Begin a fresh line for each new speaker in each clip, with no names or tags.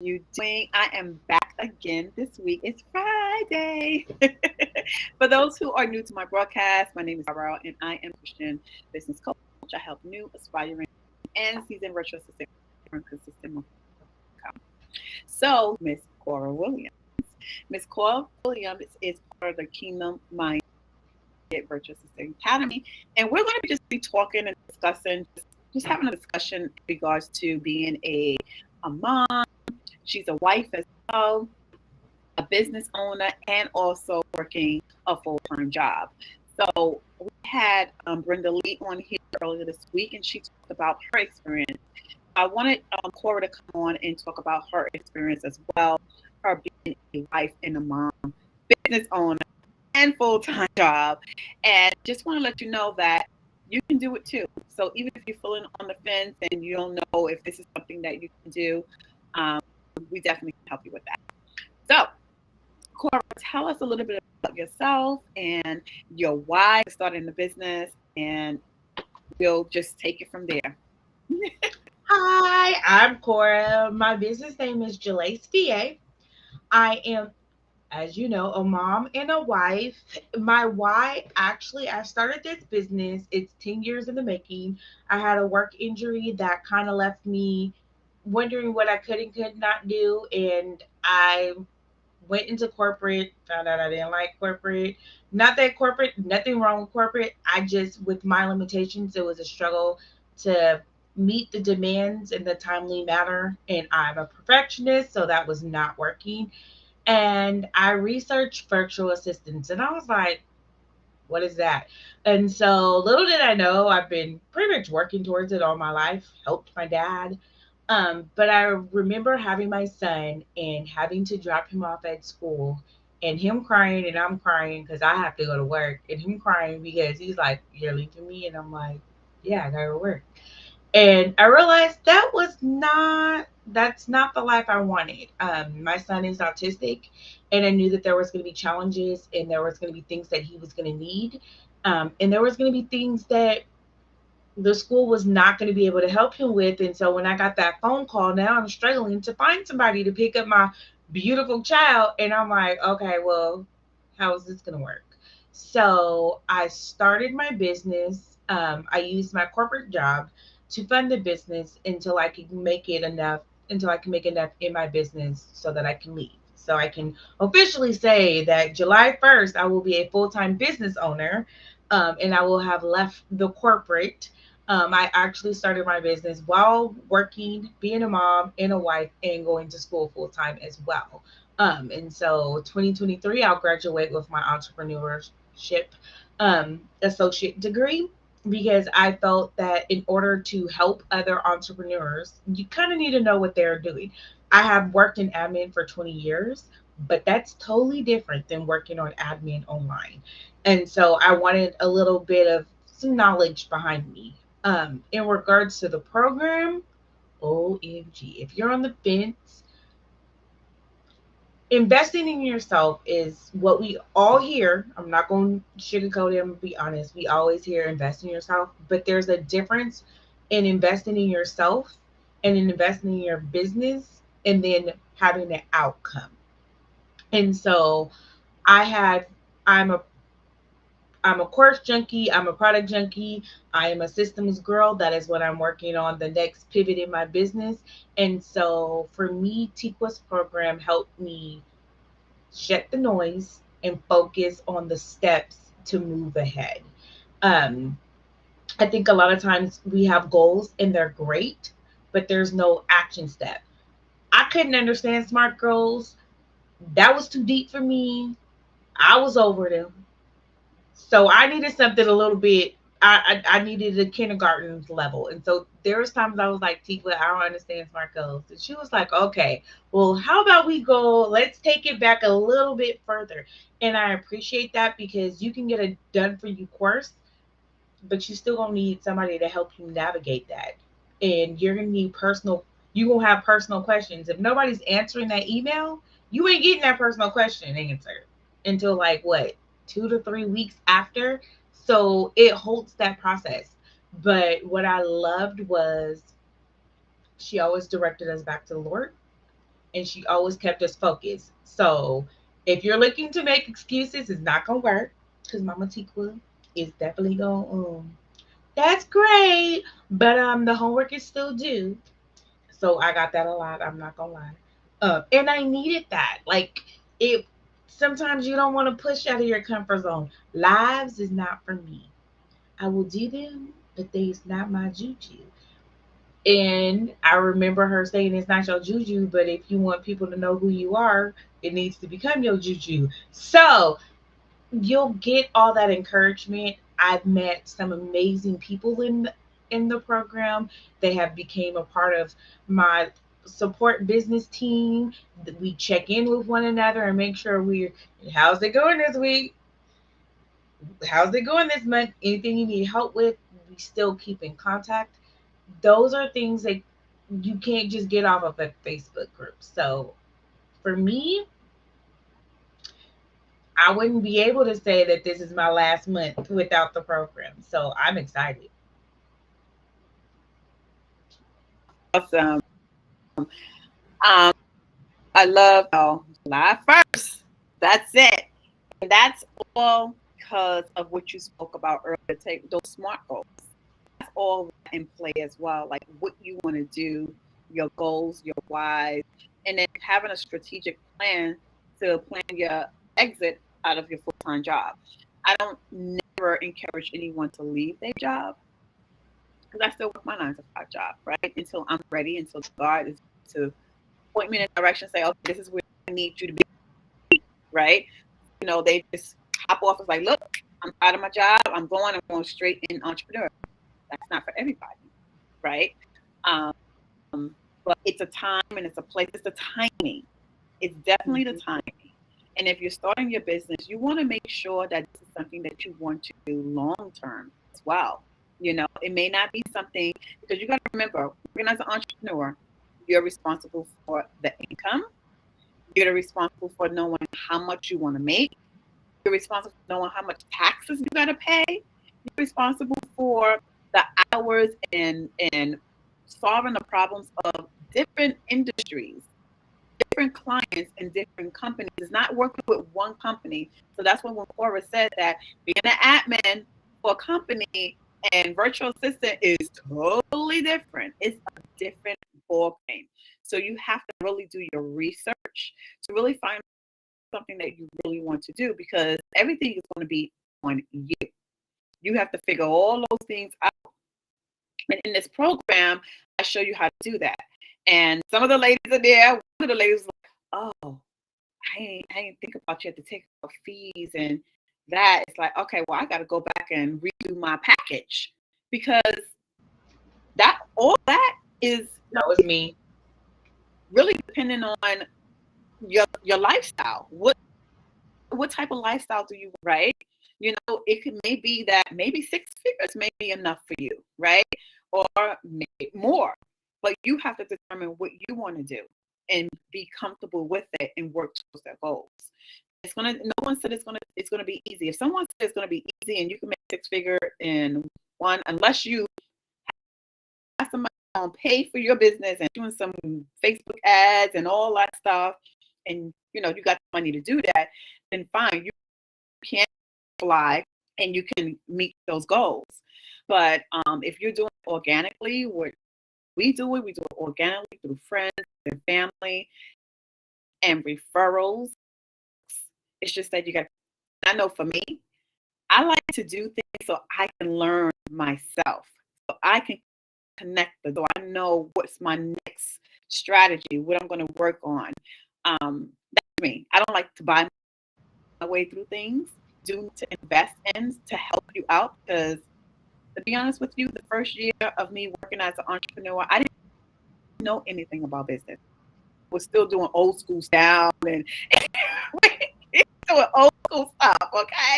you doing? I am back again this week. It's Friday. For those who are new to my broadcast, my name is Cora and I am a Christian business coach. I help new, aspiring, and seasoned virtual assistants earn consistent monthly income. So, Miss Cora Williams. Miss Cora Williams is part of the Kingdom Mind Virtual Assistant Academy, and we're going to just be talking and discussing, just having a discussion in regards to being a mom. She's a wife as well, a business owner, and also working a full time job. So we had Brenda Lee on here earlier this week, and she talked about her experience. I wanted Cora to come on and talk about her experience as well, her being a wife and a mom, business owner, and full time job. And just want to let you know that you can do it too. So even if you're feeling on the fence and you don't know if this is something that you can do, um, we definitely can help you with that. So, Cora, tell us a little bit about yourself and your why for starting the business, and we'll just take it from there.
Hi, I'm Cora. My business name is Jalace VA. I am, as you know, a mom and a wife. My why, actually, I started this business. It's 10 years in the making. I had a work injury that kind of left me wondering what I could and could not do. And I went into corporate, found out I didn't like corporate. Not that corporate, nothing wrong with corporate. I just, with my limitations, it was a struggle to meet the demands in the timely manner. And I'm a perfectionist, so that was not working. And I researched virtual assistants, and I was like, what is that? And so little did I know, I've been pretty much working towards it all my life, helped my dad. But I remember having my son and having to drop him off at school and him crying and I'm crying because I have to go to work and him crying because he's like, you're leaving me? And I'm like, yeah, I gotta go to work. And I realized that's not the life I wanted. My son is autistic, and I knew that there was going to be challenges, and there was going to be things that he was going to need, and there was going to be things that the school was not going to be able to help him with. And so when I got that phone call, now I'm struggling to find somebody to pick up my beautiful child, and I'm like, okay, well, how is this going to work? So I started my business. I used my corporate job to fund the business until I can make enough in my business so that I can leave. So I can officially say that July 1st, I will be a full time business owner, and I will have left the corporate. I actually started my business while working, being a mom and a wife, and going to school full time as well. And so 2023, I'll graduate with my entrepreneurship associate degree because I felt that in order to help other entrepreneurs, you kind of need to know what they're doing. I have worked in admin for 20 years, but that's totally different than working on admin online. And so I wanted a little bit of some knowledge behind me. In regards to the program, OMG, if you're on the fence, investing in yourself is what we all hear. I'm not going to sugarcoat it. I'm going to be honest. We always hear invest in yourself, but there's a difference in investing in yourself and in investing in your business and then having an outcome. And so I had, I'm a I'm a course junkie. I'm a product junkie. I am a systems girl. That is what I'm working on, the next pivot in my business. And so for me, Tiqua's program helped me shut the noise and focus on the steps to move ahead. Um, I think a lot of times we have goals and they're great, but there's no action step. I couldn't understand SMART goals. That was too deep for me. I was over them. So I needed something a little bit. I needed a kindergarten level, and so there was times I was like, Tifa, I don't understand SMART goals, and she was like, okay, well, how about we go? Let's take it back a little bit further, and I appreciate that because you can get a done for you course, but you still gonna need somebody to help you navigate that, and you're gonna need personal. You gonna have personal questions. If nobody's answering that email, you ain't getting that personal question answered until like what 2 to 3 weeks after. So it holds that process. But what I loved was she always directed us back to the Lord. and she always kept us focused. So if you're looking to make excuses, it's not gonna work because Mama Tikwa is definitely gonna that's great, but the homework is still due. So I got that a lot. I'm not gonna lie. And I needed that. Like it. Sometimes you don't want to push out of your comfort zone. Lives is not for me. I will do them, but they is not my juju. And I remember her saying it's not your juju, but if you want people to know who you are, it needs to become your juju. So you'll get all that encouragement. I've met some amazing people in the program. They have became a part of my support business team. We check in with one another and make sure we're how's it going this week? How's it going this month? Anything you need help with, we still keep in contact. Those are things that you can't just get off of a Facebook group. So for me, I wouldn't be able to say that this is my last month without the program. So I'm excited.
Awesome. Um, I love July 1st. That's it. And that's all because of what you spoke about earlier. Take those SMART goals. That's all in play as well. Like what you want to do, your goals, your whys, and then having a strategic plan to plan your exit out of your full time job. I don't never encourage anyone to leave their job because I still work my 9 to 5 job, right? Until I'm ready, until God is to point me in a direction, say, okay, this is where I need you to be, right? They just hop off. It's like, look, I'm out of my job. I'm going straight in entrepreneur. That's not for everybody, right? Um, but it's a time and it's a place. It's the timing. It's definitely the
Mhm.
timing. And if you're starting your business, you want to make sure that this is something that you want to do long term as well. It may not be something because you got to remember, working as an entrepreneur, you're responsible for the income. You're responsible for knowing how much you want to make. You're responsible for knowing how much taxes you got to pay. You're responsible for the hours and solving the problems of different industries, different clients and different companies. It's not working with one company. So that's when Cora said that being an admin for a company and virtual assistant is totally different. It's a different ball game. So you have to really do your research to really find something that you really want to do because everything is going to be on you. You have to figure all those things out. And in this program, I show you how to do that. And some of the ladies are there. One of the ladies was like, oh, I ain't think about you have to take out fees and that. It's like, okay, well, I got to go back and redo my package because that all that is
That was me.
really depending on your lifestyle. What type of lifestyle do you want, right? It could maybe that maybe 6 figures may be enough for you, right? Or maybe more. But you have to determine what you want to do and be comfortable with it and work towards their goals. No one said it's gonna be easy. If someone said it's gonna be easy and you can make 6 figure in one, unless you have somebody on pay for your business and doing some Facebook ads and all that stuff, and you got the money to do that, then fine, you can fly and you can meet those goals. But if you're doing it organically, we do it organically through friends and family and referrals. It's just that you got. I know for me, I like to do things so I can learn myself, so I can connect, so I know what's my next strategy, what I'm going to work on. That's me. I don't like to buy my way through things. Do to invest in to help you out because, to be honest with you, the first year of me working as an entrepreneur, I didn't know anything about business. I was still doing old school style and doing old school stuff, okay?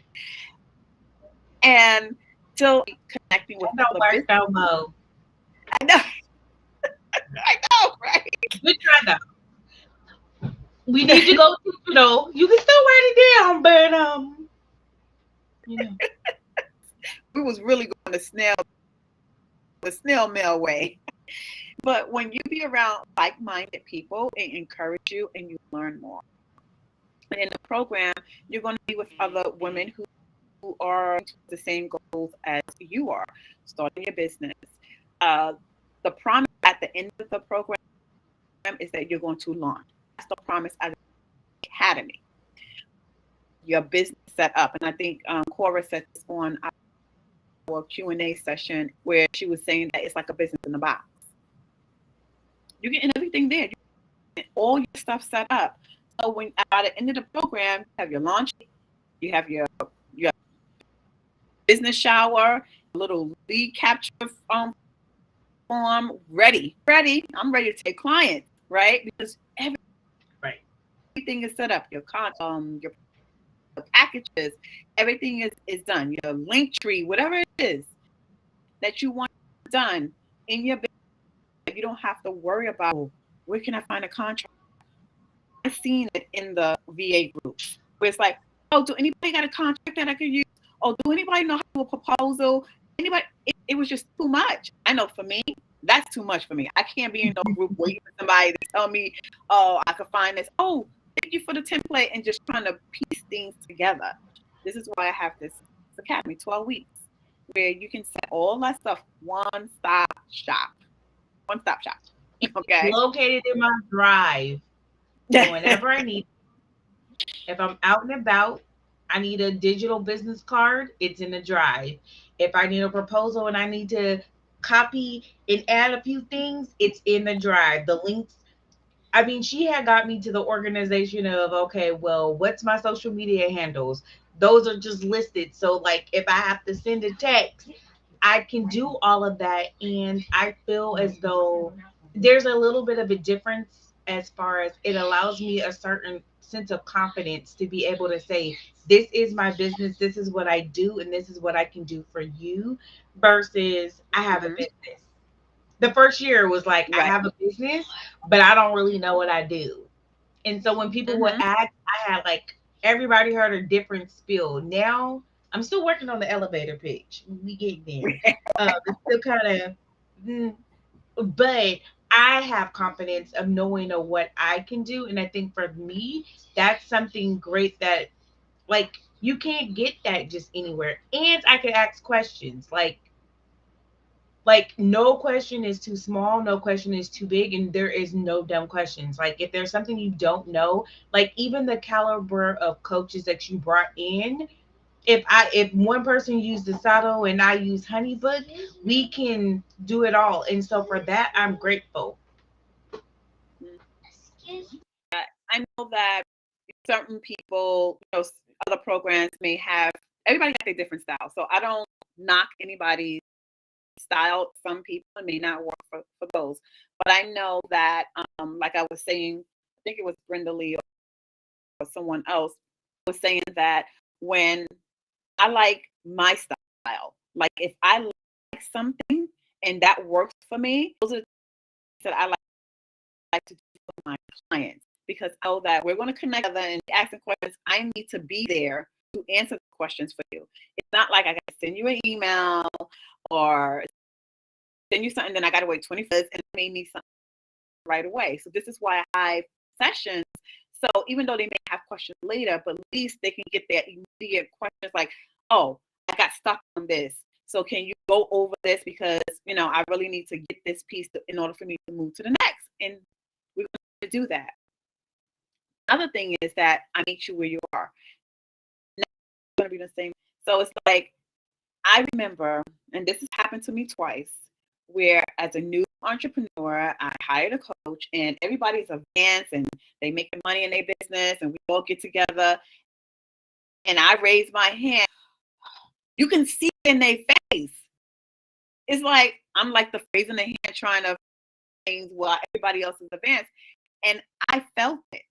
And still connecting with
That don't
other
work
business.
no more.
I know, I know, right?
Good try though. We need you to go. You can still write it down, but you know,
We was really going the snail mail way. But when you be around like-minded people, it encourage you and you learn more. And in the program, you're going to be with other women who are the same goals as you are, starting your business. Uh, the promise at the end of the program is that you're going to launch. That's the promise at the academy. Your business set up, and I think Cora said this on our Q&A session where she was saying that it's like a business in a box. You're getting everything there. You're getting all your stuff set up. So when at the end of the program, you have your launch, you have your business shower, a little lead capture form ready. I'm ready to take clients, right? Because
Right.
everything is set up. Your packages, everything is done. Your link tree, whatever it is that you want done in your business, you don't have to worry about, oh, where can I find a contract? I've seen it in the VA groups where it's like, oh, do anybody got a contract that I could use? Oh, do anybody know how to do a proposal? Anybody? It was just too much. I know for me, that's too much for me. I can't be in no group waiting for somebody to tell me, oh, I could find this. Oh, thank you for the template, and just trying to piece things together. This is why I have this academy, 12 weeks, where you can set all that stuff one stop shop. One stop shop. Okay.
Located in my drive. So whenever I need, if I'm out and about, I need a digital business card, it's in the drive. If I need a proposal and I need to copy and add a few things, it's in the drive. The links, I mean, she had got me to the organization of, okay, well, what's my social media handles? Those are just listed. So, like, if I have to send a text, I can do all of that. And I feel as though there's a little bit of a difference as far as it allows me a certain sense of confidence to be able to say, this is my business, this is what I do, and this is what I can do for you, versus I have a
Mhm.
business. The first year was like, I
Right.
have a business, but I don't really know what I do. And so when people would
Mhm.
ask, I had like everybody heard a different spiel. Now I'm still working on the elevator pitch. We get there. It's still kind of, mm, but I have confidence of knowing of what I can do. And I think for me, that's something great that like you can't get that just anywhere. And I can ask questions. Like no question is too small, no question is too big, and there is no dumb questions. Like if there's something you don't know, like even the caliber of coaches that you brought in, if one person used the saddle and I use honeybook, we can do it all. And so for that I'm grateful.
Mhm. I know that certain people, other programs may have, everybody got their different style. So I don't knock anybody's style. Some people it may not work for those. But I know that, like I was saying, I think it was Brenda Lee or someone else was saying that when I like my style, like if I like something and that works for me, those are the things that I like to do for my clients because I know that we're going to connect together and asking questions. I need to be there to answer the questions for you. It's not like I got to send you an email or send you something, then I got to wait 20 minutes and it made me something right away. So this is why I have sessions. So even though they may have questions later, but at least they can get their immediate questions like, oh, I got stuck on this. So can you go over this because I really need to get this piece in order for me to move to the next. And we're going to do that. Another thing is that I meet you where you are. Now it's going to be the same. So it's like I remember, and this has happened to me twice, where as a new entrepreneur, I hired a coach, and everybody's advanced and they making money in their business, and we all get together, and I raise my hand. You can see it in their face. It's like I'm like the phrase in the hand trying to things while everybody else is advanced, and I felt it,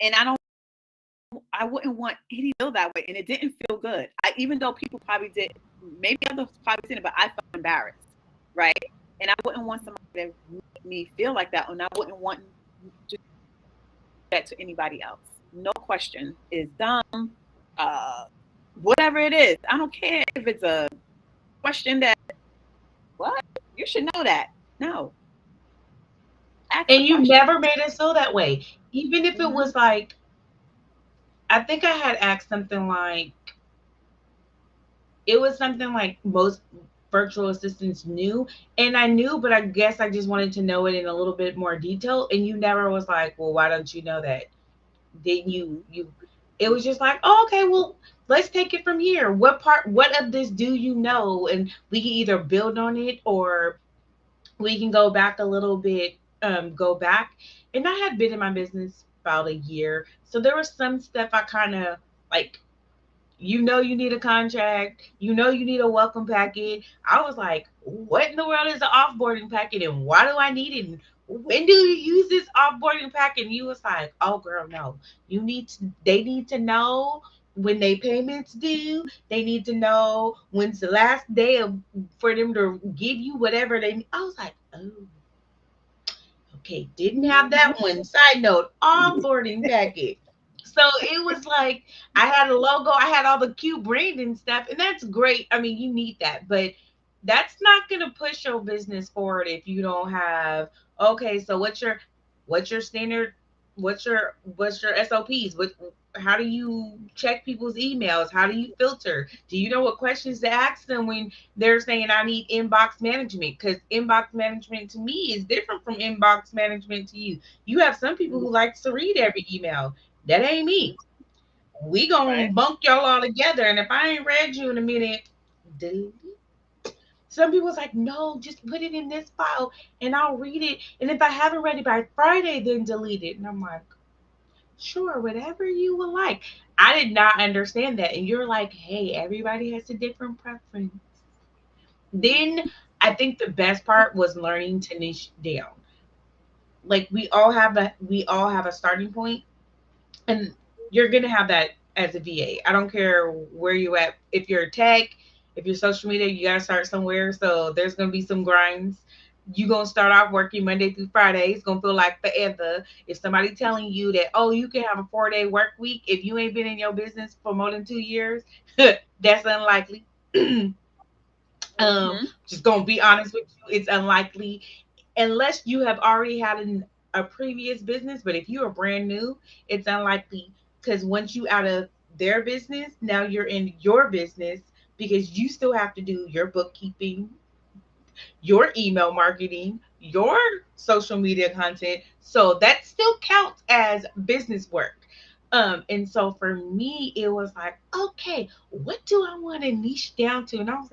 and I wouldn't want any to feel that way, and it didn't feel good. Even though people probably did, maybe others probably didn't, but I felt embarrassed, right? And I wouldn't want somebody to make me feel like that, and I wouldn't want to do that to anybody else. No question is dumb, uh, whatever it is. I don't care if it's a question that what you should know that. No, ask
And
the
you
question.
never made it so that way. Even if it
Hmm.
was like, I think I had asked something like, it was something like most virtual assistants knew. And I knew, but I guess I just wanted to know it in a little bit more detail. And you never was like, well, why don't you know that? Then you it was just like, oh, okay, well, let's take it from here. What of this do you know? And we can either build on it, or we can go back a little bit, go back. And I had been in my business about a year, so there was some stuff I kind of like, you need a contract, you need a welcome packet. I was like, what in the world is an offboarding packet, and why do I need it, and when do you use this offboarding packet? And you was like, oh girl, no, they need to know when they payments due. They need to know when's the last day of, for them to give you whatever they. I was like, oh, okay, didn't have that
Hmm.
one. Side note, onboarding packet. So it was like, I had a logo, I had all the cute branding stuff, and that's great. I mean, you need that, but that's not gonna push your business forward if you don't have, okay, so what's your standard, what's your SOPs? How do you check people's emails? How do you filter? Do you know what questions to ask them when they're saying I need inbox management? Because inbox management to me is different from inbox management to you. You have some people who likes to read every email. That ain't me. We gonna
Right.
bunk y'all all together, and if I ain't read you in a minute, delete. Some people's like, no, just put it in this file and I'll read it. And if I haven't read it by Friday, then delete it. And I'm like, sure, whatever you would like. I did not understand that. And you're like, hey, everybody has a different preference. Then I think the best part was learning to niche down. Like we all have a starting point, and you're gonna have that as a VA. I don't care where you at. If you're tech, if you're social media, you gotta start somewhere. So there's gonna be some grinds. You gonna start off working Monday through Friday. It's gonna feel like forever. If somebody telling you that, oh, you can have a 4-day work week if you ain't been in your business for more than 2 years, that's unlikely.
Hmm.
Just gonna be honest with you, it's unlikely unless you have already had a previous business. But if you are brand new, it's unlikely, because once you out of their business, now you're in your business, because you still have to do your bookkeeping, your email marketing, your social media content. So that still counts as business work. And so for me, it was like, okay, what do I want to niche down to? And I was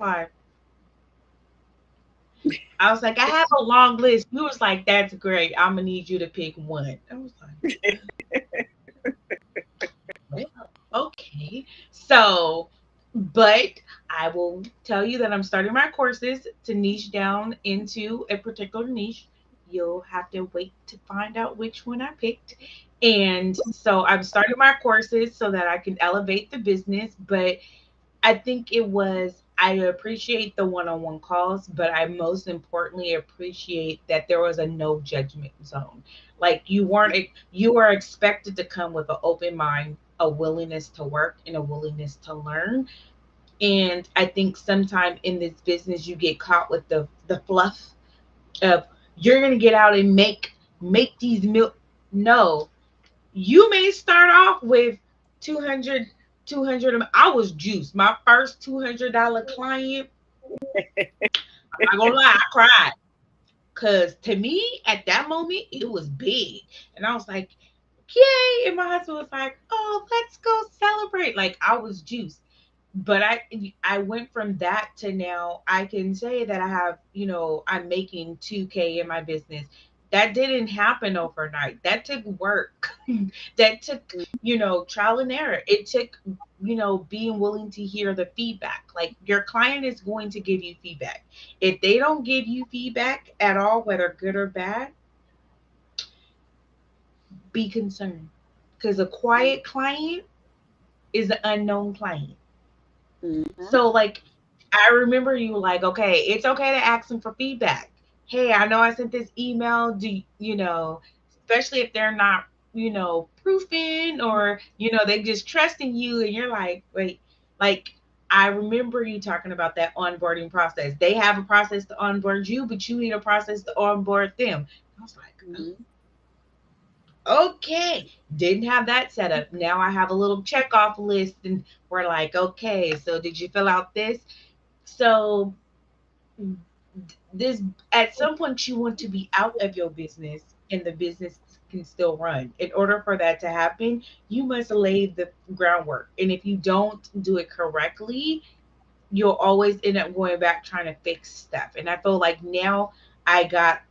like, I have a long list. We was like, that's great. I'm gonna need you to pick one. I was like, well, okay. So, but I will tell you that I'm starting my courses to niche down into a particular niche. You'll have to wait to find out which one I picked. And so I'm starting my courses so that I can elevate the business. But I think I appreciate the one on one calls, but I most importantly appreciate that there was a no judgment zone. Like you were expected to come with an open mind, a willingness to work, and a willingness to learn. And I think sometimes in this business, you get caught with the fluff of, you're going to get out and make these mil. No, you may start off with 200, 200. I was juiced. My first $200 client, I'm not gonna lie, I cried. Cause to me, at that moment, it was big. And I was like, yay. And my husband was like, oh, let's go celebrate. Like, I was juiced. But I went from that to now I can say that I'm making 2K in my business. That didn't happen overnight. That took work. That took, trial and error. It took, being willing to hear the feedback. Like, your client is going to give you feedback. If they don't give you feedback at all, whether good or bad, be concerned. Because a quiet client is an unknown client.
Hmm.
So, like, I remember you like, okay, it's okay to ask them for feedback. Hey, I know I sent this email. Especially if they're not, proofing, or, they just trusting you, and you're like, wait, like, I remember you talking about that onboarding process. They have a process to onboard you, but you need a process to onboard them. I was like,
Mm-hmm.
okay, didn't have that set up. Now I have a little check off list, and we're like, okay, so did you fill out this? So this, at some point you want to be out of your business and the business can still run. In order for that to happen, you must lay the groundwork. And if you don't do it correctly, you'll always end up going back trying to fix stuff. And I feel like now I got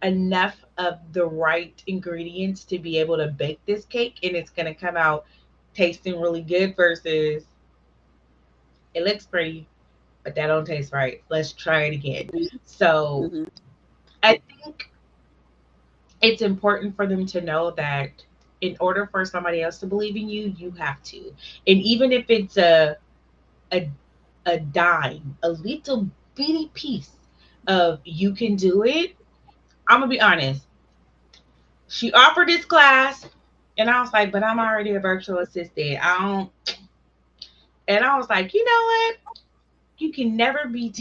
enough of the right ingredients to be able to bake this cake, and it's going to come out tasting really good versus it looks pretty but that don't taste right, let's try it again. So
Mm-hmm.
I think it's important for them to know that in order for somebody else to believe in you, you have to. And even if it's a, a dime, a little bitty piece of you can do it, I'm going to be honest. She offered this class, and I was like, but I'm already a virtual assistant. I don't, and I was like, you know what? You can never be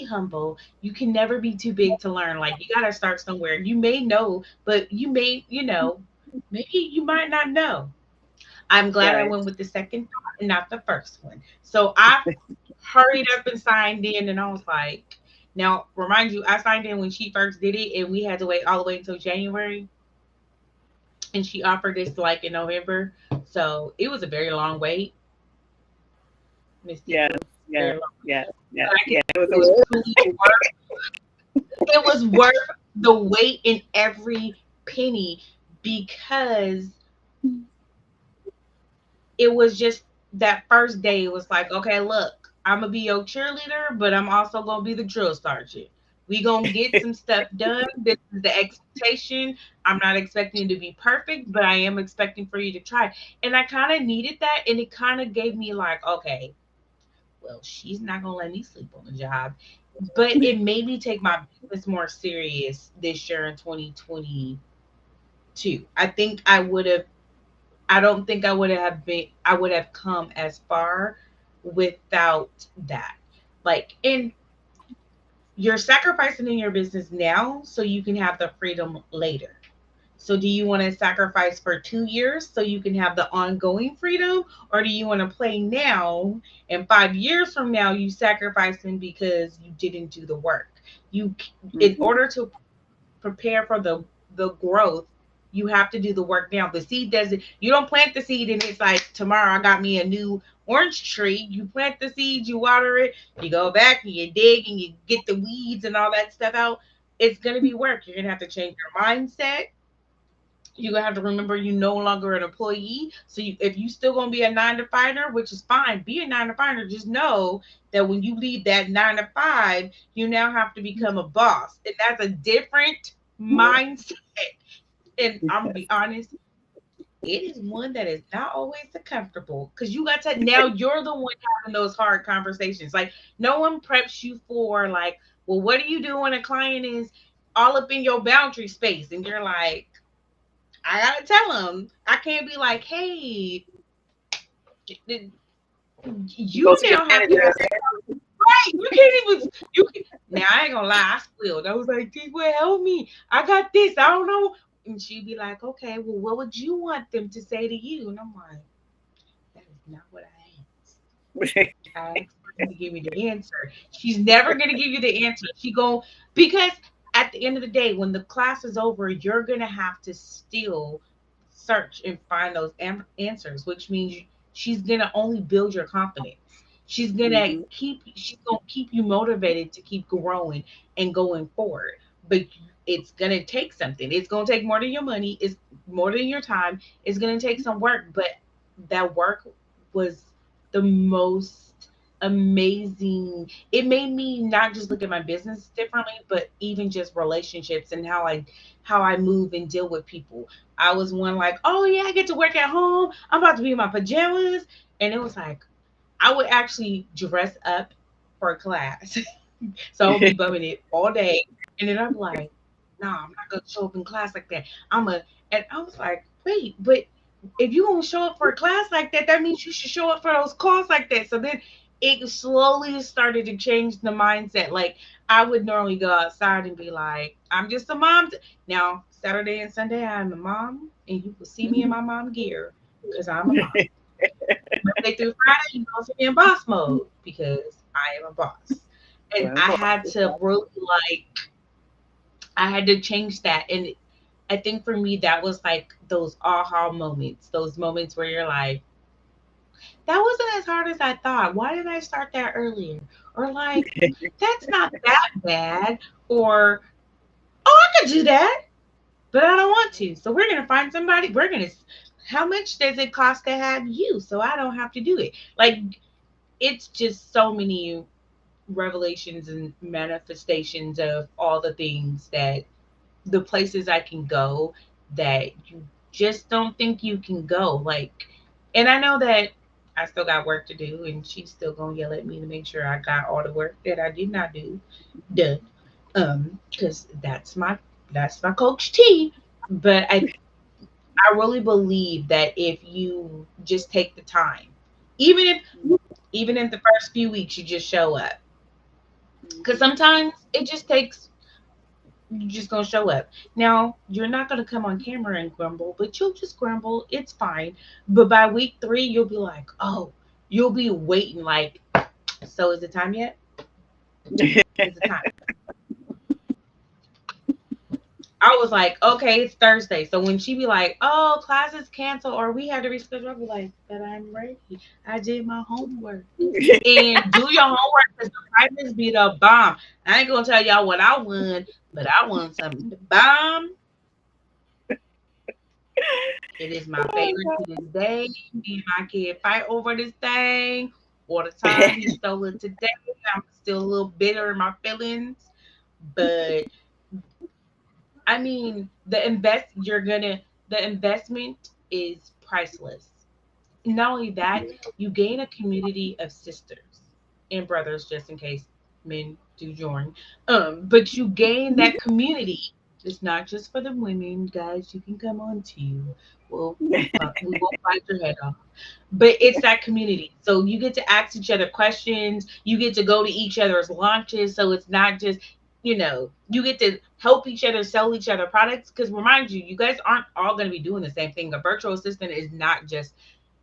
humble. You can never be too big to learn. Like you gotta start somewhere. You may know, but maybe you might not know. I'm glad I
Right.
went with the second thought and not the first one. So I hurried up and signed in, and I was like, now remind you, I signed in when she first did it, and we had to wait all the way until January, and she offered this like in November. So it was a very long wait, Misty.
Yes.
It was
Yes.
very long.
Yes.
But
Yes.
I can
Yeah. It was
it was truly worth it was worth the wait in every penny because it was just that first day. It was like, okay, look, I'm gonna be your cheerleader, but I'm also gonna be the drill sergeant. We gonna get some stuff done. This is the expectation. I'm not expecting you to be perfect, but I am expecting for you to try. And I kind of needed that, and it kind of gave me like, okay, well, she's not gonna let me sleep on the job. But it made me take my business more serious this year in 2022. I think I don't think I would have come as far without that. Like, and you're sacrificing in your business now so you can have the freedom later. So do you want to sacrifice for 2 years so you can have the ongoing freedom? Or do you want to play now and 5 years from now you sacrificing because you didn't do the work? You, in
Mm-hmm.
order to prepare for the growth, you have to do the work now. The seed doesn't, you don't plant the seed and it's like tomorrow I got me a new orange tree. You plant the seed, you water it, you go back and you dig and you get the weeds and all that stuff out. It's gonna be work. You're gonna have to change your mindset. You're gonna have to remember you no longer an employee. So if you still gonna be a 9 to 5er, which is fine, be a 9 to 5er. Just know that when you leave that 9 to 5, you now have to become a boss, and that's a different mindset. And I'm gonna be honest, it is one that is not always so comfortable because you got to now you're the one having those hard conversations. Like no one preps you for like, well, what do you do when a client is all up in your boundary space and you're like, I gotta tell them. I can't be like, hey,
You go
you
to your
now have to
manager.
answer. Right. You can't even you can now I ain't gonna lie, I squealed. I was like, "This will help me. I got this. I don't know." And she'd be like, okay, well, what would you want them to say to you? And I'm like, that is not what I asked. I asked for you to give me the answer. She's never gonna give you the answer. She go because at the end of the day, when the class is over, you're gonna have to still search and find those answers, which means she's gonna only build your confidence.
Mm-hmm.
She's gonna keep you motivated to keep growing and going forward. But it's gonna take something. It's gonna take more than your money. It's more than your time. It's gonna take some work, but that work was the most amazing. It made me not just look at my business differently, but even just relationships and how I move and deal with people. I was one like, oh yeah, I get to work at home. I'm about to be in my pajamas. And it was like I would actually dress up for a class. So I would be bumming it all day. And then I'm like, nah, I'm not gonna show up in class like that. And I was like, wait, but if you gonna show up for a class like that, that means you should show up for those calls like that. So then it slowly started to change the mindset. Like I would normally go outside and be like, I'm just a mom. Now Saturday and Sunday I'm a mom, and you will see me in my mom gear because I'm a mom. Monday through Friday, you know, be in boss mode because I am a boss. And
Well,
I
boss,
had to really like, I had to change that. And I think for me, that was like those aha moments, those moments where you're like, that wasn't as hard as I thought. Why didn't I start that earlier? Or like, that's not that bad. Or, oh, I could do that, but I don't want to. So we're going to find somebody. How much does it cost to have you so I don't have to do it? Like, it's just so many revelations and manifestations of all the things that the places I can go that you just don't think you can go. Like, and I know that I still got work to do, and she's still gonna yell at me to make sure I got all the work that I did not do done. Because that's my coach T. But I really believe that if you just take the time, even if even in the first few weeks you just show up, because
mm-hmm.
sometimes it just takes, you're just gonna show up. Now you're not gonna come on camera and grumble, but you'll just grumble. It's fine. But by week 3, you'll be like, oh, you'll be waiting like, so is it time yet? Is it time? I was like, okay, it's Thursday. So when she be like, oh, class is canceled or we had to reschedule, I'll be like, but I'm ready. I did my homework. And do your homework because the prizes be the bomb. I ain't gonna tell y'all what I won, but I won something the bomb. It is my
Oh,
favorite
God.
to this day. Me and my kid fight over this thing all the time. He stole it today. I'm still a little bitter in my feelings. But I mean, the investment is priceless. Not only that, you gain a community of sisters and brothers, just in case men do join. But you gain that community. It's not just for the women, guys. You can come on too. We won't bite your head off, but it's that community. So you get to ask each other questions. You get to go to each other's launches. So it's not just, you get to help each other sell each other products. Because remind you, you guys aren't all going to be doing the same thing. A virtual assistant is not just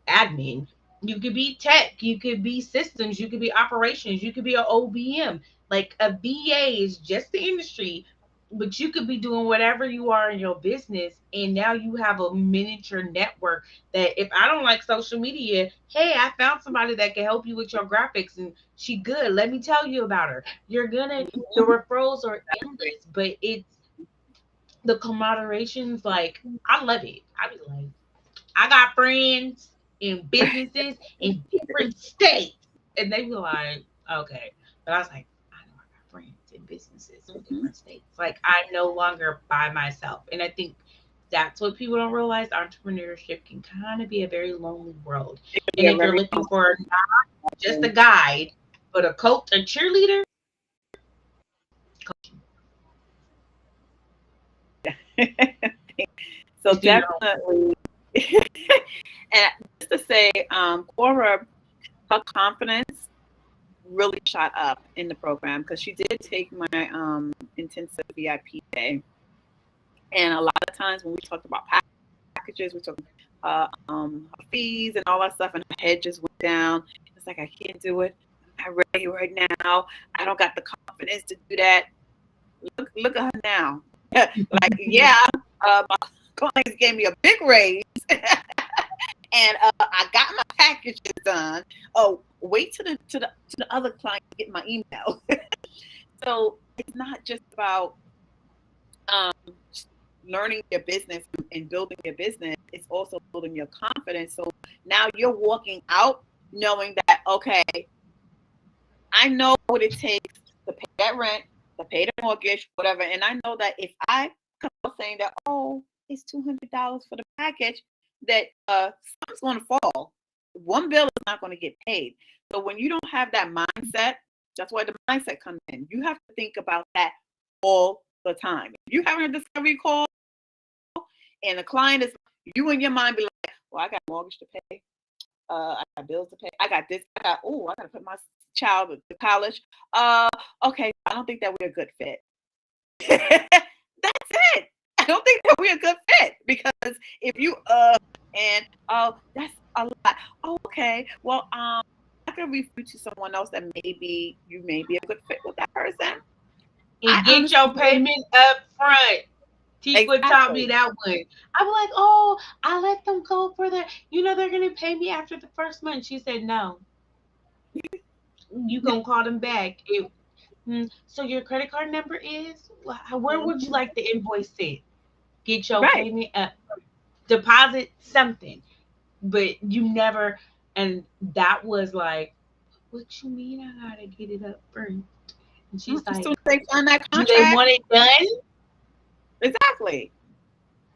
admin. You could be tech, you could be systems, you could be operations, you could be an OBM. Like a VA is just the industry, but you could be doing whatever you are in your business. And now you have a miniature network that if I don't like social media, hey, I found somebody that can help you with your graphics and she good. Let me tell you about her. The referrals are endless, but it's the camaraderies, like I love it. I be like, I got friends in businesses in different states. And they were like, okay. But I was like, I know I got friends in businesses in
Mhm.
different states. Like I'm no longer by myself. And I think that's what people don't realize. Entrepreneurship can kind of be a very lonely world. And
Yeah,
if you're
very
looking for not just a guide, but a coach, a cheerleader,
So
just do your own.
definitely, and just to say, Cora, her confidence really shot up in the program because she did take my intensive VIP day, and a lot of times when we talked about packages, we talked her fees and all that stuff, and her head just went down. It's like I can't do it. I'm not ready right now. I don't got the confidence to do that. Look at her now. Like, yeah, my clients gave me a big raise, and I got my packages done. Oh, wait to the other client to get my email. So it's not just about um, learning your business and building your business. It's also building your confidence. So now you're walking out knowing that, okay, I know what it takes to pay that rent, to pay the mortgage, whatever. And I know that if I come out saying that, oh, it's $200 for the package, that something's going to fall. One bill is not going to get paid. So when you don't have that mindset, that's why the mindset comes in. You have to think about that all the time. If you're having a discovery call and the client is, you in your mind be like, Well, I got a mortgage to pay. I got bills to pay. I got this. I got to put my child to college. Okay, I don't think that we're a good fit. That's it. I don't think that we're a good fit because if you and that's a lot. Oh, okay. Well, I can refer you to someone else that maybe you may be a good fit with that person. I
And get
honestly
your payment up front. Tikwa taught me
exactly.
that one. I'm like, oh, I let them go for the, they're gonna pay me after the first month. She said, no, you gonna call them back. So your credit card number is? Where would you
Mhm.
like the invoice set? Get your
Right.
payment up, deposit something, but you never. And that was like, what you mean? I gotta get it up front? And she's
As soon
like,
as they sign that
do they
contract,
want it done?
exactly.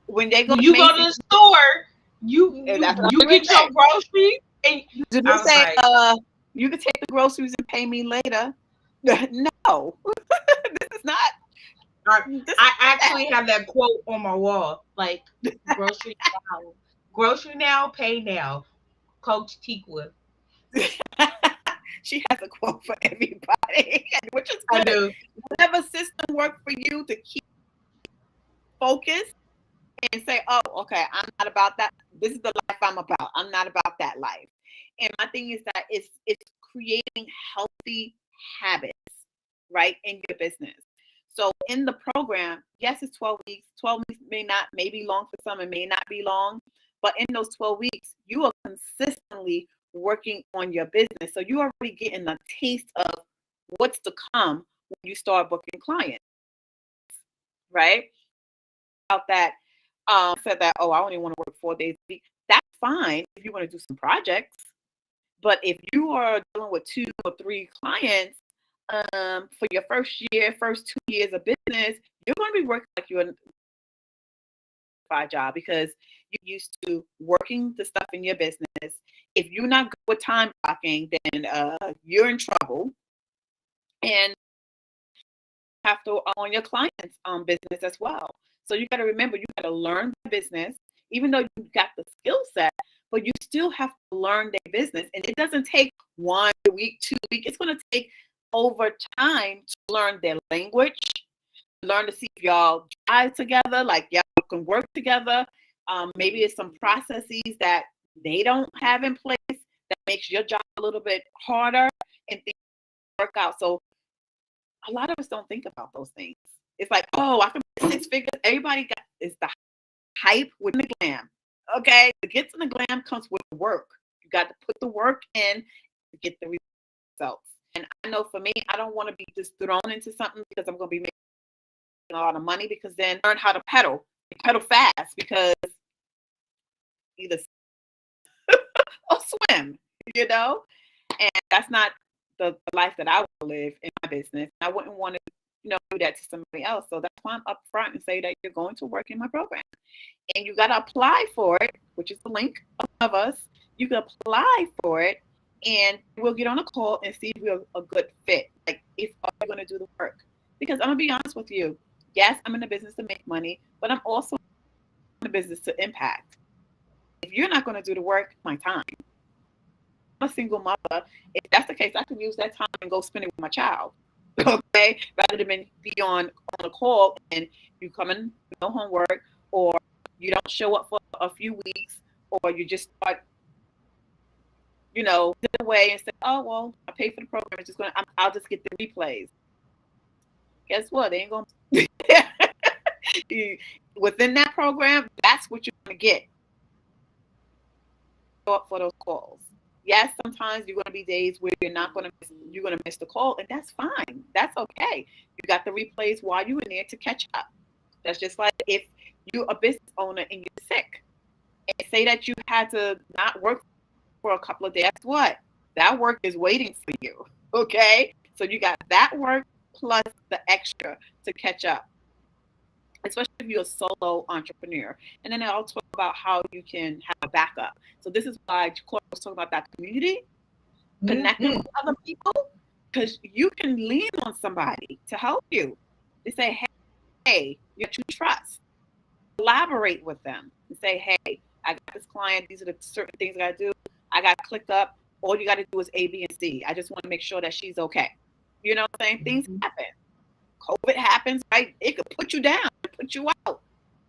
When they go
When
to
you go to
Macy's,
the store, you
that's
you
what
you
I would
get your
say.
groceries, and
Do
I
they
was
say,
like,
you can take the groceries and pay me later? No, this is not.
I,
This
I
is
actually have that quote on my wall, like grocery grocery now, pay now, Coach Tikwa.
not. She has a quote for everybody, which is
I
good.
do.
Whatever system works for you to keep focused and say, oh, okay, I'm not about that. This is the life I'm about. I'm not about that life. And my thing is that it's creating healthy habits, right, in your business. So in the program, yes, it's 12 weeks. 12 weeks may be long for some, it may not be long. But in those 12 weeks, you are consistently working on your business. So you're already getting a taste of what's to come when you start booking clients, right? About that said that, oh, I only want to work 4 days a week. That's fine if you want to do some projects. But if you are dealing with 2 or 3 clients for your first 2 years of business, you're going to be working like you're a job because you're used to working the stuff in your business. If you're not good with time blocking, then you're in trouble. And have to own your client's business as well. So you got to remember, you got to learn the business, even though you got the skill set, but you still have to learn their business. And it doesn't take 1 week, 2 weeks. It's going to take over time to learn their language, learn to see if y'all drive together, like y'all can work together. Maybe it's some processes that they don't have in place that makes your job a little bit harder and things work out. So a lot of us don't think about those things. It's like, oh, I can make 6 figures. Everybody got it's the hype with the glam. Okay, the get to the glam comes with work. You got to put the work in to get the results. And I know for me, I don't want to be just thrown into something because I'm going to be making a lot of money. Because then learn how to pedal fast because either or swim, you know. And that's not the life that I want to live in my business. I wouldn't want to, do that to somebody else. So that's why I'm upfront and say that you're going to work in my program. And you got to apply for it, which is the link of us. You can apply for it and we'll get on a call and see if we're a good fit. Like, if are going to do the work? Because I'm going to be honest with you. Yes, I'm in the business to make money, but I'm also in the business to impact. If you're not going to do the work, my time. I'm a single mother. If that's the case, I can use that time and go spend it with my child. Okay, rather than be on a call and you come in no homework, or you don't show up for a few weeks, or you just start, sit away and say, oh well, I paid for the program. It's just I'll just get the replays. Guess what? They ain't gonna. Within that program, that's what you're gonna get. Show up for those calls. Yes, sometimes you're going to be days where you're going to miss the call, and that's fine. That's okay. You got the replays while you're in there to catch up. That's just like if you're a business owner and you're sick, and say that you had to not work for a couple of days. Guess what? That work is waiting for you. Okay, so you got that work plus the extra to catch up, especially if you're a solo entrepreneur. And then I'll talk about how you can have a backup. So this is why Cora was talking about that community, connecting
Mm-hmm.
with other people, because you can lean on somebody to help you. They say, hey, you trust. Collaborate with them and say, hey, I got this client. These are the certain things I gotta do. I got clicked up. All you got to do is A, B, and C. I just want to make sure that she's okay. You know what I'm saying? Things
Mhm.
happen. COVID happens, right? It could put you down, put you out,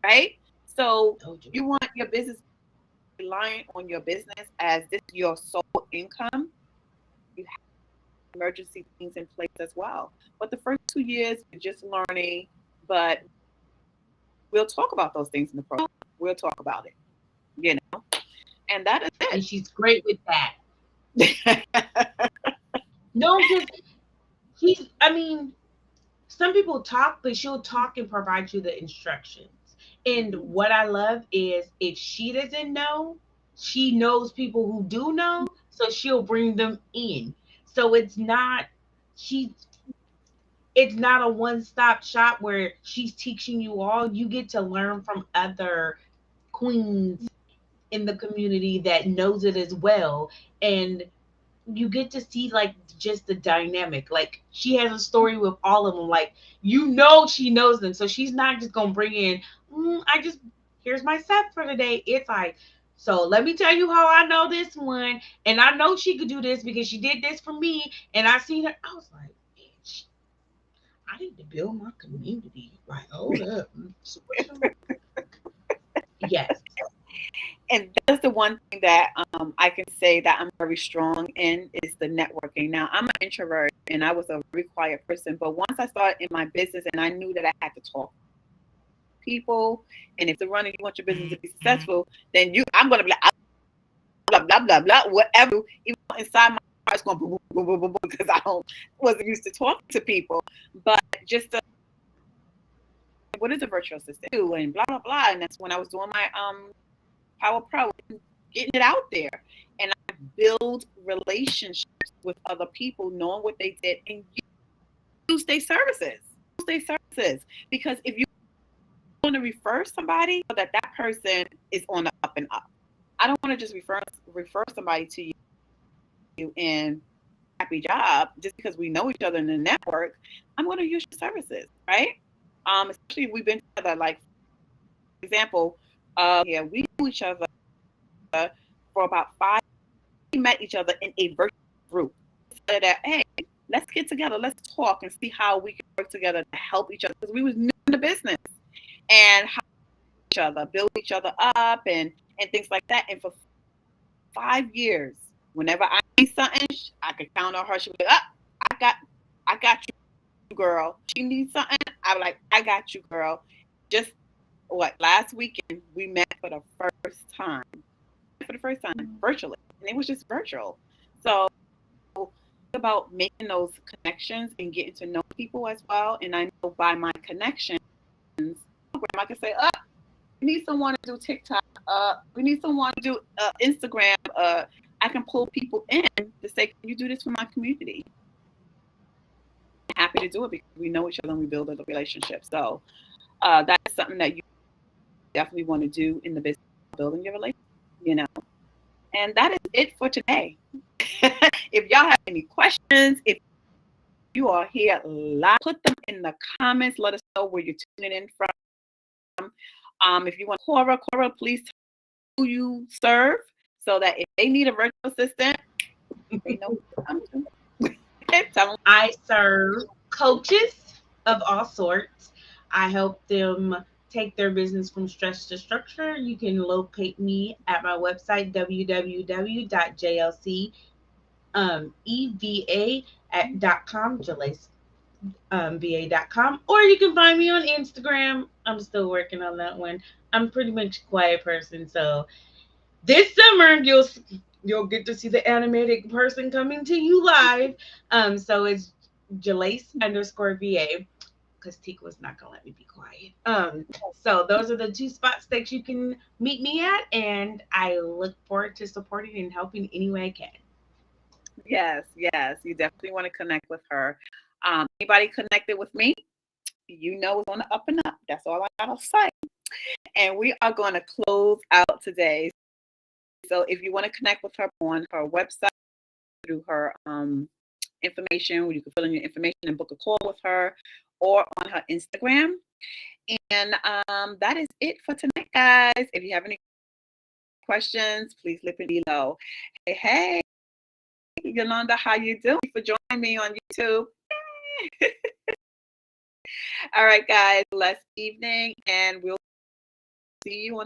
right? So
Told you.
you want your business relying on your business as this your sole income. You have emergency things in place as well. But the first 2 years, you're just learning. But we'll talk about those things in the program. We'll talk about it, you know, and that
And she's great with that.
is it.
No, because I mean, some people talk, but she'll talk and provide you the instructions. And
Mhm.
what I love is if she doesn't know, she knows people who do know, so she'll bring them in. So she it's not a one-stop shop where she's teaching you all. You get to learn from other queens in the community that knows it as well. And you get to see like just the dynamic. Like she has a story with all of them. Like she knows them, so she's not just gonna bring in. I just here's my set for today. It's like, so let me tell you how I know this one, and I know she could do this because she did this for me, and I seen her. I was like, bitch, I need to build my community. Like, hold up, switch them. Yes.
And that's the one thing that I can say that I'm very strong in is the networking. Now, I'm an introvert and I was a very quiet person, but once I started in my business and I knew that I had to talk to people, and if to run and you want your business to be successful, then I'm gonna be like blah blah blah blah whatever. Even inside my heart, it's going boom boom boom boom boom boom because I don't wasn't used to talking to people. But just what is a virtual assistant and blah blah blah, and that's when I was doing my Power Pro, getting it out there. And I build relationships with other people, knowing what they did, and use their services. Use their services. Because if you want to refer somebody, so that that person is on the up and up. I don't want to just refer somebody to you and happy job just because we know each other in the network. I'm going to use your services, right? Especially if we've been together. Like for example, yeah, we knew each other for about 5. We met each other in a virtual group. Said that, hey, let's get together, let's talk and see how we can work together to help each other because we was new in the business and help each other, build each other up and things like that. And for 5 years, whenever I need something, I could count on her. She would be like, I got you, girl. She needs something. I was like, I got you, girl. Just last weekend we met for the first time. For the first time virtually, and it was just virtual. So about making those connections and getting to know people as well. And I know by my connections, I can say, we need someone to do TikTok. We need someone to do Instagram. I can pull people in to say, can you do this for my community? I'm happy to do it because we know each other and we build a relationship. So that's something that you definitely want to do in the business of building your relationship, you know. And that is it for today. If y'all have any questions, if you are here live, put them in the comments. Let us know where you're tuning in from. If you want Cora, please tell who you serve so that if they need a virtual assistant, they know who to come to. Tell them.
I serve coaches of all sorts. I help them take their business from stress to structure. You can locate me at my website, www.jlceva.com, va.com, or you can find me on Instagram. I'm still working on that one. I'm pretty much a quiet person, so this summer you'll get to see the animated person coming to you live. So it's Jalace underscore VA because Tika was not gonna let me be quiet. So those are the two spots that you can meet me at, and I look forward to supporting and helping any way I can.
Yes, yes, you definitely want to connect with her. Anybody connected with me, you know it's on the up and up. That's all I gotta say. And we are going to close out today. So if you want to connect with her on her website through her information, where you can fill in your information and book a call with her, or on her Instagram. And that is it for tonight, guys. If you have any questions, please leave it below. Hey, Yolanda, how you doing? For joining me on YouTube. All right, guys, blessed evening, and we'll see you on the